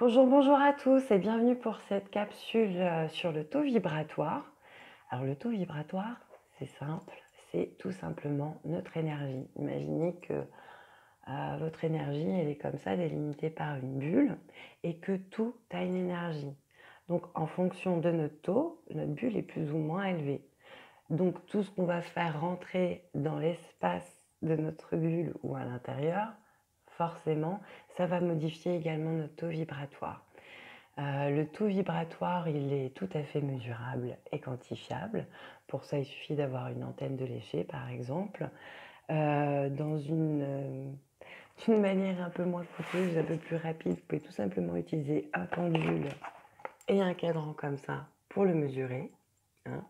Bonjour, bonjour à tous et bienvenue pour cette capsule sur le taux vibratoire. Alors le taux vibratoire, c'est simple, c'est tout simplement notre énergie. Imaginez que votre énergie, elle est comme ça, délimitée par une bulle et que tout a une énergie. Donc en fonction de notre taux, notre bulle est plus ou moins élevée. Donc tout ce qu'on va faire rentrer dans l'espace de notre bulle ou à l'intérieur, forcément, ça va modifier également notre taux vibratoire. Le taux vibratoire, il est tout à fait mesurable et quantifiable. Pour ça, il suffit d'avoir une antenne de léger, par exemple. Dans d'une manière un peu moins coûteuse, un peu plus rapide, vous pouvez tout simplement utiliser un pendule et un cadran comme ça pour le mesurer, hein,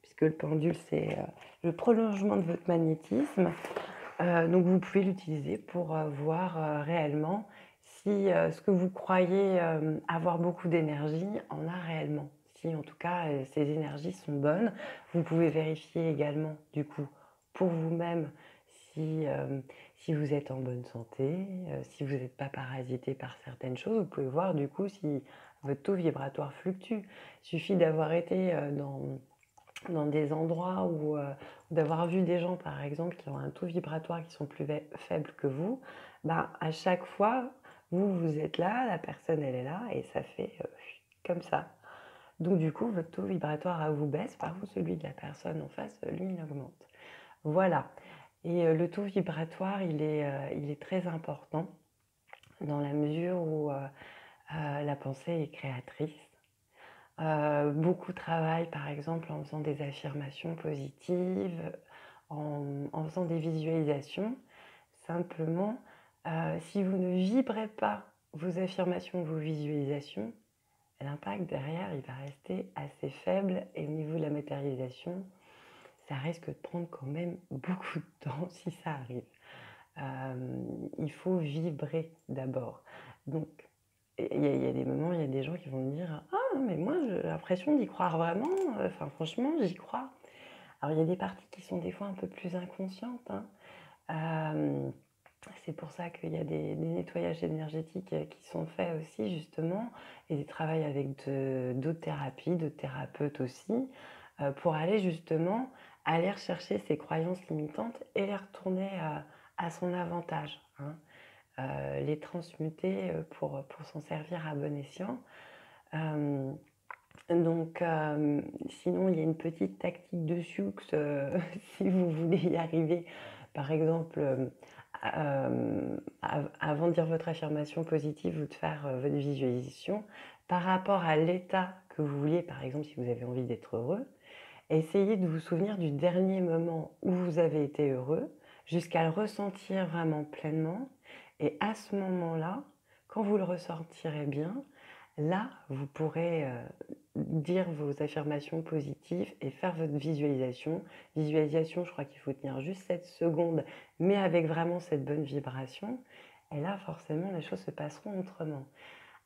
puisque le pendule, c'est le prolongement de votre magnétisme. Donc vous pouvez l'utiliser pour voir réellement si ce que vous croyez avoir beaucoup d'énergie en a réellement. Si en tout cas ces énergies sont bonnes, vous pouvez vérifier également du coup pour vous-même si vous êtes en bonne santé, si vous n'êtes pas parasité par certaines choses. Vous pouvez voir du coup si votre taux vibratoire fluctue. Il suffit d'avoir été dans des endroits où d'avoir vu des gens par exemple qui ont un taux vibratoire qui sont plus faibles que vous, ben, à chaque fois vous êtes là, la personne elle est là et ça fait comme ça. Donc du coup votre taux vibratoire à vous baisse, par contre celui de la personne en face, lui il augmente. Voilà. Et le taux vibratoire il est très important dans la mesure où la pensée est créatrice. Beaucoup travaillent par exemple en faisant des affirmations positives, en faisant des visualisations. Simplement, si vous ne vibrez pas vos affirmations, vos visualisations, l'impact derrière, il va rester assez faible et au niveau de la matérialisation, ça risque de prendre quand même beaucoup de temps si ça arrive. Il faut vibrer d'abord. Donc, il y a des moments, il y a des gens qui vont me dire: «Ah mais moi j'ai l'impression d'y croire vraiment, enfin franchement j'y crois». Alors il y a des parties qui sont des fois un peu plus inconscientes, hein. Hem, c'est pour ça qu'il y a des nettoyages énergétiques, qui sont faits aussi justement et des travails avec d'autres thérapies, d'autres thérapeutes aussi, pour aller justement aller rechercher ces croyances limitantes et les retourner, à son avantage, hein. Les transmuter, pour s'en servir à bon escient. Hem, donc sinon il y a une petite tactique de sioux, si vous voulez y arriver. Par exemple, avant de dire votre affirmation positive ou de faire, votre visualisation, par rapport à l'état que vous vouliez, par exemple si vous avez envie d'être heureux, essayez de vous souvenir du dernier moment où vous avez été heureux, jusqu'à le ressentir vraiment pleinement et à ce moment-là, quand vous le ressentirez bien, là, vous pourrez, dire vos affirmations positives et faire votre visualisation. Visualisation, je crois qu'il faut tenir juste 7 secondes, mais avec vraiment cette bonne vibration et là, forcément, les choses se passeront autrement.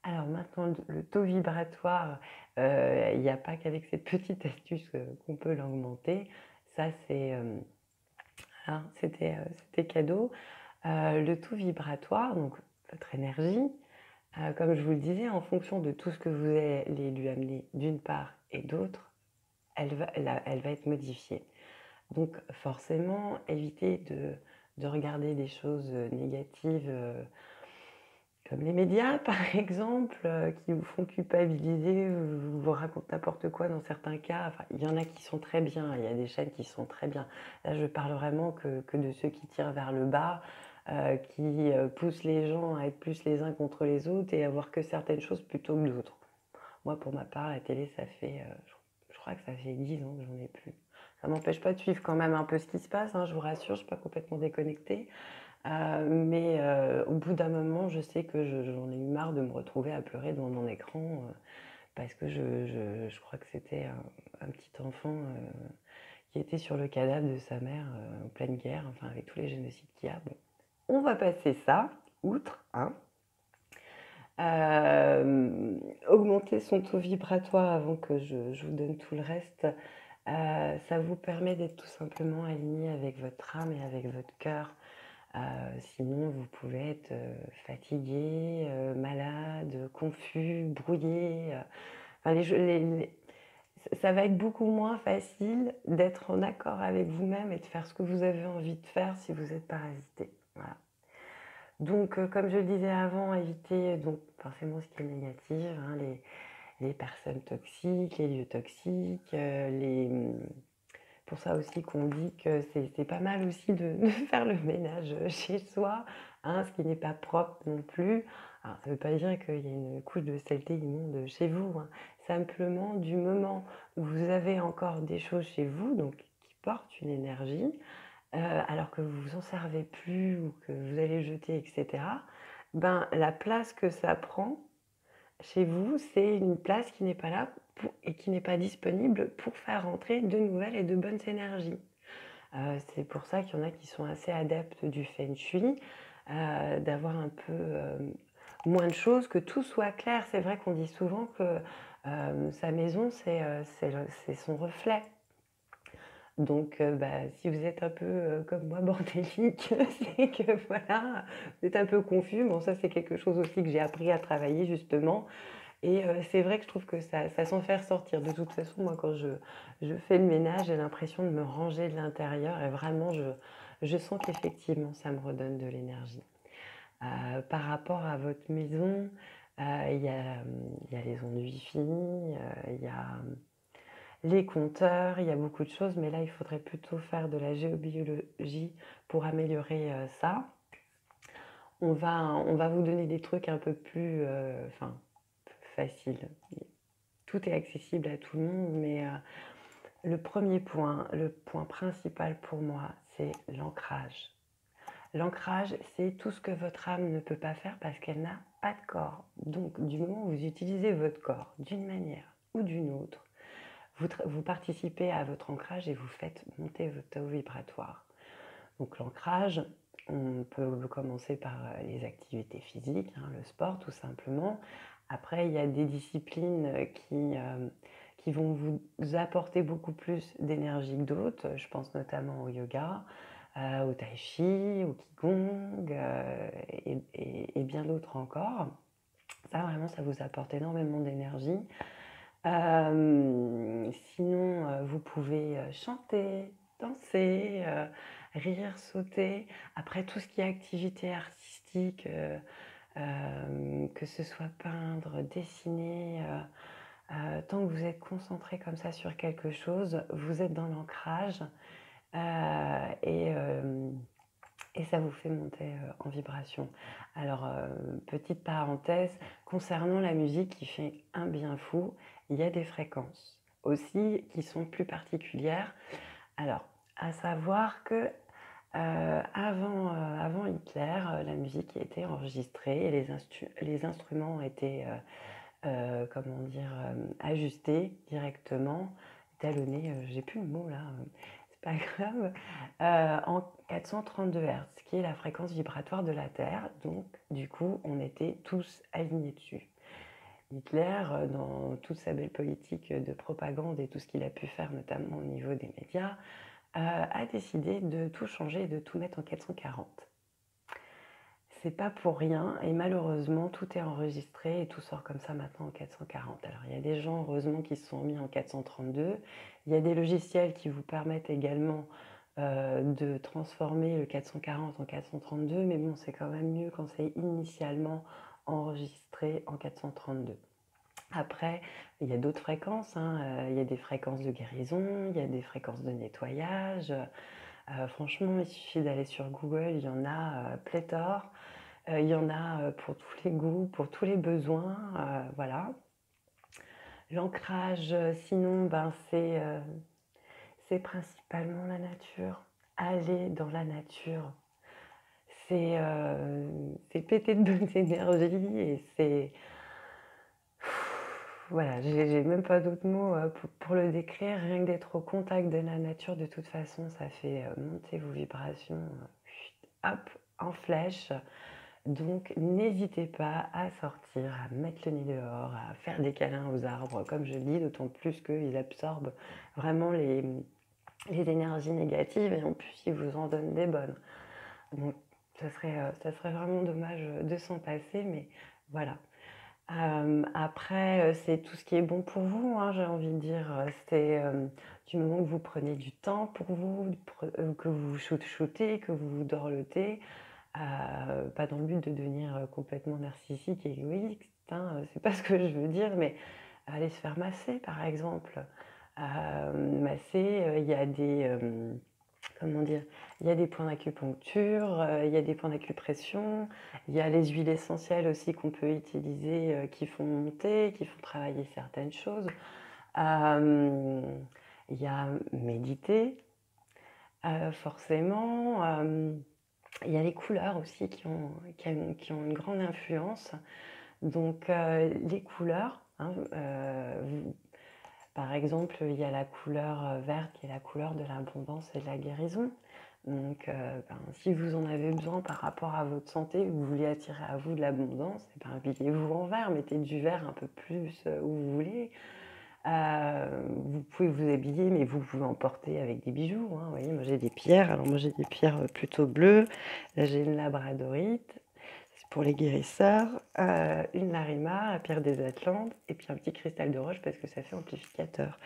Alors maintenant, le taux vibratoire, il n'y a pas qu'avec cette petite astuce, qu'on peut l'augmenter. Ça, c'est, voilà, c'était cadeau. Le taux vibratoire, donc votre énergie, comme je vous le disais, en fonction de tout ce que vous allez lui amener d'une part et d'autre, elle va être modifiée. Donc forcément, évitez de regarder des choses, négatives, comme les médias, par exemple, qui vous font culpabiliser, vous racontent n'importe quoi dans certains cas. Enfin, il y en a qui sont très bien, il y a des chaînes qui sont très bien. Là, je parle vraiment que de ceux qui tirent vers le bas, qui poussent les gens à être plus les uns contre les autres et à voir que certaines choses plutôt que d'autres. Moi, pour ma part, la télé, ça fait, je crois que ça fait 10 ans que j'en ai plus. Ça m'empêche pas de suivre quand même un peu ce qui se passe, hein, je vous rassure, je ne suis pas complètement déconnectée. Mais au bout d'un moment, je sais que j'en ai eu marre de me retrouver à pleurer devant mon écran parce que je crois que c'était un petit enfant qui était sur le cadavre de sa mère en pleine guerre, enfin avec tous les génocides qu'il y a. Bon, on va passer ça, outre, hein. Augmenter son taux vibratoire avant que je vous donne tout le reste, ça vous permet d'être tout simplement aligné avec votre âme et avec votre cœur. Sinon, vous pouvez être fatigué, malade, confus, brouillé. Enfin, ça va être beaucoup moins facile d'être en accord avec vous-même et de faire ce que vous avez envie de faire si vous êtes parasité. Voilà. Donc, comme je le disais avant, évitez donc forcément ce qui est négatif, hein, les personnes toxiques, les lieux toxiques, pour ça aussi qu'on dit que c'est pas mal aussi de faire le ménage chez soi, hein, ce qui n'est pas propre non plus. Alors, ça ne veut pas dire qu'il y a une couche de saleté immonde chez vous, hein. Simplement, du moment où vous avez encore des choses chez vous, donc qui portent une énergie, alors que vous vous en servez plus ou que vous allez jeter, etc., ben, la place que ça prend chez vous, c'est une place qui n'est pas là et qui n'est pas disponible pour faire rentrer de nouvelles et de bonnes énergies. C'est pour ça qu'il y en a qui sont assez adeptes du feng shui, d'avoir un peu moins de choses, que tout soit clair. C'est vrai qu'on dit souvent que sa maison, c'est son reflet. Donc, bah, si vous êtes un peu comme moi, bordélique, c'est que voilà, vous êtes un peu confus. Bon, ça, c'est quelque chose aussi que j'ai appris à travailler justement. Et c'est vrai que je trouve que ça s'en fait ressortir. De toute façon, moi, quand je fais le ménage, j'ai l'impression de me ranger de l'intérieur et vraiment, je sens qu'effectivement, ça me redonne de l'énergie. Par rapport à votre maison, il y a les ondes Wi-Fi, il y a les compteurs, il y a beaucoup de choses, mais là, il faudrait plutôt faire de la géobiologie pour améliorer ça. On va vous donner des trucs un peu plus enfin, faciles. Tout est accessible à tout le monde, mais le premier point, le point principal pour moi, c'est l'ancrage. L'ancrage, c'est tout ce que votre âme ne peut pas faire parce qu'elle n'a pas de corps. Donc, du moment où vous utilisez votre corps d'une manière ou d'une autre, vous participez à votre ancrage et vous faites monter votre taux vibratoire. Donc, l'ancrage, on peut commencer par les activités physiques, hein, le sport tout simplement. Après, il y a des disciplines qui vont vous apporter beaucoup plus d'énergie que d'autres. Je pense notamment au yoga, au tai chi, au qigong et bien d'autres encore. Ça, vraiment, ça vous apporte énormément d'énergie. Sinon, vous pouvez chanter, danser, rire, sauter. Après, tout ce qui est activité artistique, que ce soit peindre, dessiner, tant que vous êtes concentré comme ça sur quelque chose, vous êtes dans l'ancrage et ça vous fait monter en vibration. Alors, petite parenthèse, concernant la musique qui fait un bien fou, il y a des fréquences aussi qui sont plus particulières. Alors, à savoir que avant Hitler, la musique était enregistrée et les instruments étaient comment dire, ajustés directement, talonnés, j'ai plus le mot là, c'est pas grave, en 432 Hz, qui est la fréquence vibratoire de la Terre. Donc, du coup, on était tous alignés dessus. Hitler, dans toute sa belle politique de propagande et tout ce qu'il a pu faire, notamment au niveau des médias, a décidé de tout changer et de tout mettre en 440. C'est pas pour rien et malheureusement tout est enregistré et tout sort comme ça maintenant en 440. Alors il y a des gens heureusement qui se sont mis en 432. Il y a des logiciels qui vous permettent également de transformer le 440 en 432, mais bon, c'est quand même mieux quand c'est initialement enregistré en 432. Après, il y a d'autres fréquences, hein. Il y a des fréquences de guérison, il y a des fréquences de nettoyage. Franchement, il suffit d'aller sur Google, il y en a pléthore. Il y en a pour tous les goûts, pour tous les besoins, voilà. L'ancrage, sinon, ben, c'est principalement la nature. Aller dans la nature, c'est péter de bonnes énergies et c'est... Voilà, j'ai même pas d'autres mots pour le décrire. Rien que d'être au contact de la nature, de toute façon, ça fait monter vos vibrations, hop, en flèche. Donc, n'hésitez pas à sortir, à mettre le nez dehors, à faire des câlins aux arbres, comme je dis, d'autant plus qu'ils absorbent vraiment les énergies négatives et en plus, ils vous en donnent des bonnes. Donc, ça serait vraiment dommage de s'en passer, mais voilà. Après, c'est tout ce qui est bon pour vous, hein, j'ai envie de dire, c'est, du moment que vous prenez du temps pour vous, que vous shootez, que vous dorlotez, pas dans le but de devenir, complètement narcissique et égoïste, hein, c'est pas ce que je veux dire, mais aller se faire masser, par exemple. Masser, il y a des, comment dire? Il y a des points d'acupuncture, il y a des points d'acupression, il y a les huiles essentielles aussi qu'on peut utiliser, qui font monter, qui font travailler certaines choses. Hem, il y a méditer, forcément, il y a les couleurs aussi qui ont une grande influence. Donc, les couleurs, hein, par exemple, il y a la couleur, verte qui est la couleur de l'abondance et de la guérison. Donc, si vous en avez besoin par rapport à votre santé, vous voulez attirer à vous de l'abondance, et ben, habillez-vous en vert, mettez du vert un peu plus, où vous voulez. Vous pouvez vous habiller, mais vous pouvez en porter avec des bijoux, hein. Vous voyez, moi j'ai des pierres, alors moi j'ai des pierres, plutôt bleues. Là, j'ai une labradorite, c'est pour les guérisseurs, une Larima, la pierre des Atlantes et puis un petit cristal de roche parce que ça fait amplificateur.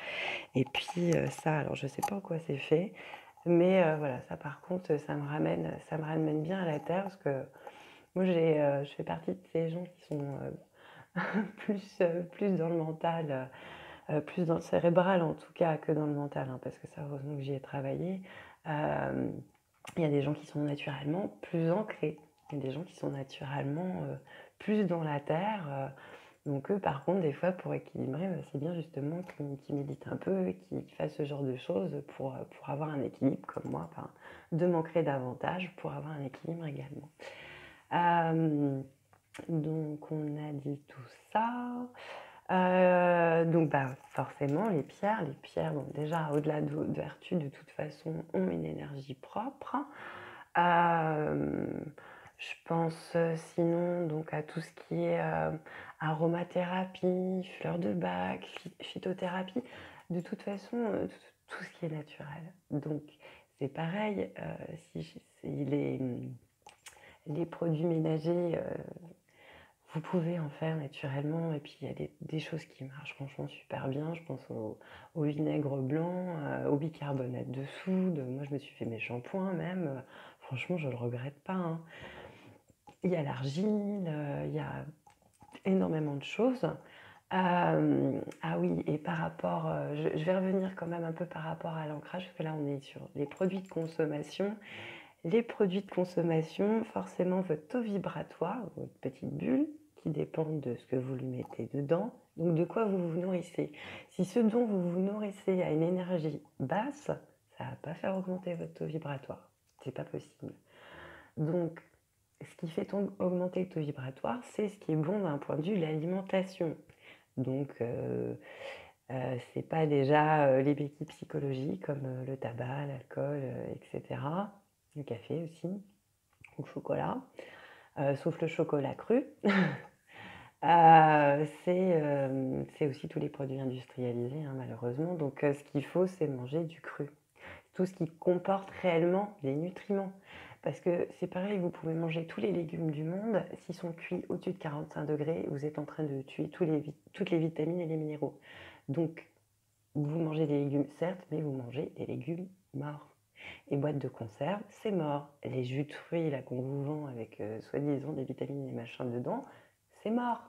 Et puis, ça, alors je sais pas en quoi c'est fait, mais voilà, ça par contre, ça me ramène bien à la terre parce que moi je fais partie de ces gens qui sont, plus dans le mental, plus dans le cérébral en tout cas que dans le mental, hein, parce que ça, heureusement que j'y ai travaillé. Euh, il y a des gens qui sont naturellement plus ancrés, il y a des gens qui sont naturellement plus dans la terre. Donc eux, par contre, des fois, pour équilibrer, c'est bien justement qu'ils méditent un peu, qu'ils fassent ce genre de choses pour avoir un équilibre, comme moi, enfin, de m'ancrer davantage pour avoir un équilibre également. Euh, donc on a dit tout ça. Donc bah, forcément, les pierres, bon, déjà, au-delà de vertu, de toute façon, ont une énergie propre. Euh, je pense sinon donc à tout ce qui est aromathérapie, fleurs de bac, phytothérapie, de toute façon, tout ce qui est naturel. Donc c'est pareil, si les produits ménagers, vous pouvez en faire naturellement et puis il y a des choses qui marchent franchement super bien. Je pense au vinaigre blanc, au bicarbonate de soude. Moi, je me suis fait mes shampoings même. Franchement, je ne le regrette pas, hein. Il y a l'argile, il y a énormément de choses. Ah oui, et par rapport, je vais revenir quand même un peu par rapport à l'ancrage, parce que là, on est sur les produits de consommation. Les produits de consommation, forcément, votre taux vibratoire, votre petite bulle, qui dépend de ce que vous lui mettez dedans, donc de quoi vous vous nourrissez. Si ce dont vous vous nourrissez a une énergie basse, ça ne va pas faire augmenter votre taux vibratoire. C'est pas possible. Donc, ce qui fait augmenter le taux vibratoire, c'est ce qui est bon d'un point de vue de l'alimentation. Donc, c'est pas déjà les béquilles psychologiques comme le tabac, l'alcool, etc. Le café aussi, ou le chocolat, sauf le chocolat cru. C'est aussi tous les produits industrialisés, hein, malheureusement. Donc, ce qu'il faut, c'est manger du cru. Tout ce qui comporte réellement des nutriments. Parce que c'est pareil, vous pouvez manger tous les légumes du monde, s'ils sont cuits au-dessus de 45 degrés, vous êtes en train de tuer toutes les vitamines et les minéraux. Donc, vous mangez des légumes, certes, mais vous mangez des légumes morts. Les boîtes de conserve, c'est mort. Les jus de fruits là qu'on vous vend avec soi-disant des vitamines et machins dedans, c'est mort.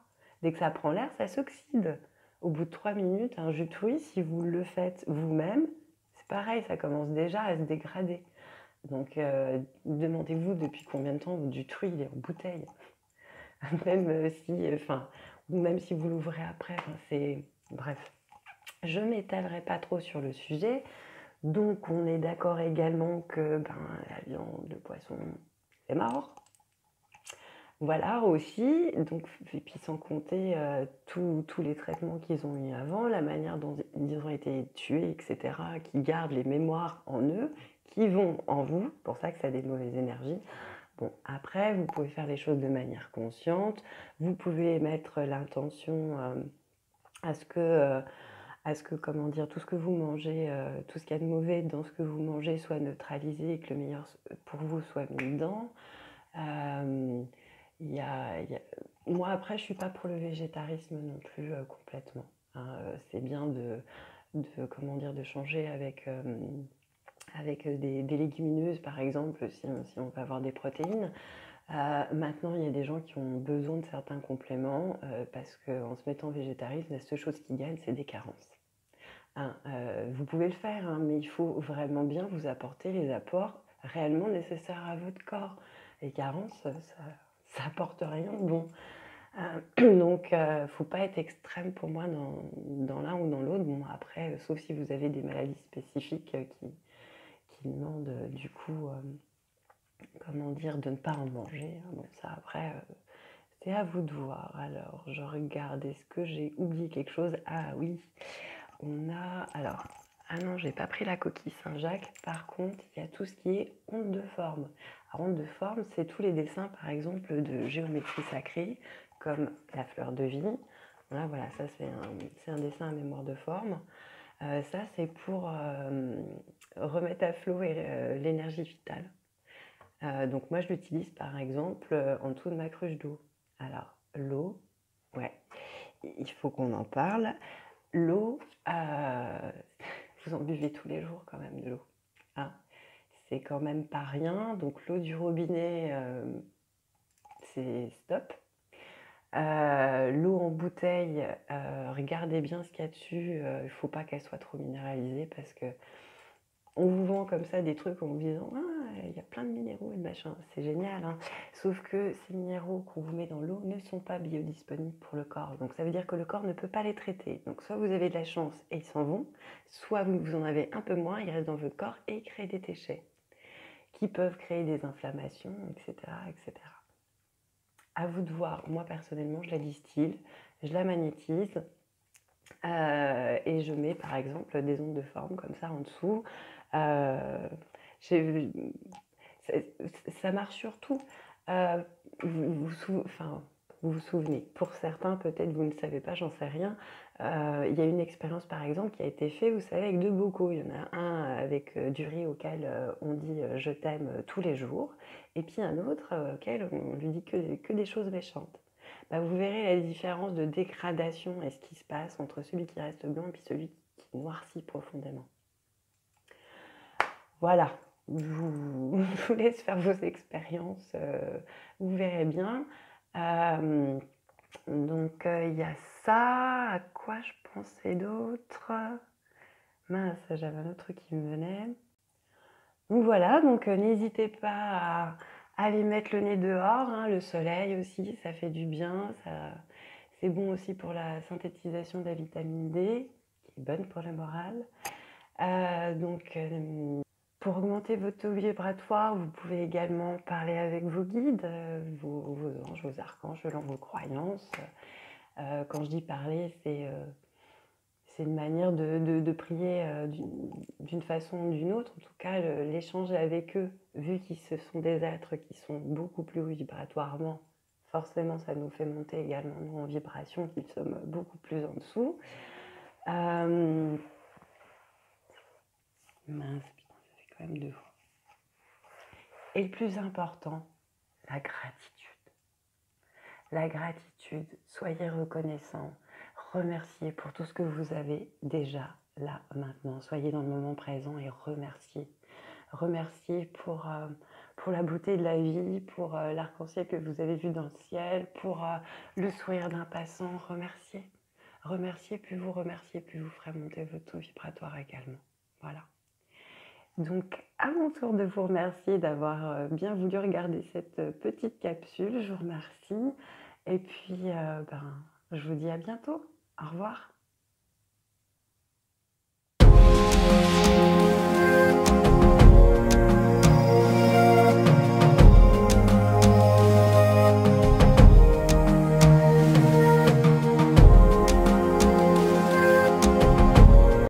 Dès que ça prend l'air, ça s'oxyde. Au bout de 3 minutes, un jus de fruits, si vous le faites vous-même, c'est pareil, ça commence déjà à se dégrader. Donc demandez-vous depuis combien de temps votre jus de fruits il est en bouteille. Même ou même si vous l'ouvrez après, c'est... Bref, je m'étalerai pas trop sur le sujet. Donc on est d'accord également que la viande, le poisson, c'est mort. Voilà aussi, donc, et puis sans compter tous les traitements qu'ils ont eu avant, la manière dont ils ont été tués, etc., qui gardent les mémoires en eux, qui vont en vous, c'est pour ça que ça a des mauvaises énergies. Bon, après, vous pouvez faire les choses de manière consciente, vous pouvez mettre l'intention à ce que comment dire, tout ce que vous mangez, tout ce qu'il y a de mauvais dans ce que vous mangez soit neutralisé et que le meilleur pour vous soit mis dedans. Moi, après, je suis pas pour le végétarisme non plus complètement, hein. C'est bien comment dire, de changer avec des légumineuses, par exemple, si on veut avoir des protéines. Maintenant, il y a des gens qui ont besoin de certains compléments parce qu'en se mettant végétariste, la seule chose qu'ils gagnent, c'est des carences. Hein, vous pouvez le faire, hein, mais il faut vraiment bien vous apporter les apports réellement nécessaires à votre corps. Les carences, ça apporte rien de bon. Donc, faut pas être extrême pour moi dans l'un ou dans l'autre. Bon, après, sauf si vous avez des maladies spécifiques qui demandent du coup, comment dire, de ne pas en manger, hein. Bon, ça après, c'est à vous de voir. Alors, je regarde, est-ce que j'ai oublié quelque chose? Ah oui, on a... Alors, ah non, j'ai pas pris la coquille Saint-Jacques. Par contre, il y a tout ce qui est onde de forme. Alors, onde de forme, c'est tous les dessins, par exemple, de géométrie sacrée, comme la fleur de vie. Là, voilà, ça c'est un dessin à mémoire de forme. Ça, c'est pour remettre à flot l'énergie vitale. Donc moi, je l'utilise par exemple en dessous de ma cruche d'eau. Alors, l'eau, ouais, il faut qu'on en parle. L'eau, vous en buvez tous les jours quand même de l'eau, hein. C'est quand même pas rien. Donc l'eau du robinet, c'est stop. L'eau en bouteille, regardez bien ce qu'il y a dessus. Il ne faut pas qu'elle soit trop minéralisée parce que on vous vend comme ça des trucs en vous disant ah, il y a plein de minéraux et de machin, c'est génial, hein. Sauf que ces minéraux qu'on vous met dans l'eau ne sont pas biodisponibles pour le corps. Donc ça veut dire que le corps ne peut pas les traiter. Donc soit vous avez de la chance et ils s'en vont, soit vous en avez un peu moins, ils restent dans votre corps et ils créent des déchets qui peuvent créer des inflammations, etc., etc. À vous de voir. Moi personnellement, je la distille, je la magnétise. Et je mets par exemple des ondes de forme comme ça en dessous. Euh, ça marche surtout. Euh, enfin, vous vous souvenez, pour certains peut-être vous ne savez pas, j'en sais rien. Il y a une expérience par exemple qui a été faite, vous savez, avec deux bocaux. Il y en a un avec du riz auquel on dit je t'aime tous les jours, et puis un autre auquel on lui dit que des choses méchantes. Bah, vous verrez la différence de dégradation et ce qui se passe entre celui qui reste blanc et celui qui noircit profondément. Voilà, je vous laisse faire vos expériences, vous verrez bien. Donc il y a ça, à quoi je pensais d'autre? Mince, j'avais un autre truc qui me venait. Donc voilà, donc n'hésitez pas à aller mettre le nez dehors, hein, le soleil aussi, ça fait du bien, c'est bon aussi pour la synthétisation de la vitamine D, qui est bonne pour le moral. Donc pour augmenter votre taux vibratoire, vous pouvez également parler avec vos guides, vos anges, vos archanges, selon vos croyances. Quand je dis parler, c'est une manière de prier d'une façon ou d'une autre. En tout cas, l'échange avec eux, vu qu'ils ce sont des êtres qui sont beaucoup plus hauts vibratoirement, forcément, ça nous fait monter également nous en vibration, qui sommes beaucoup plus en dessous. Mince, putain, ça fait quand même deux fois. Et le plus important, la gratitude. La gratitude, soyez reconnaissants, remerciez pour tout ce que vous avez déjà là, maintenant. Soyez dans le moment présent et remerciez. Remerciez pour la beauté de la vie, pour l'arc-en-ciel que vous avez vu dans le ciel, pour le sourire d'un passant. Remerciez. Remerciez, plus vous remerciez, plus vous ferez monter votre taux vibratoire également. Voilà. Donc, à mon tour de vous remercier d'avoir bien voulu regarder cette petite capsule. Je vous remercie. Et puis, je vous dis à bientôt. Au revoir.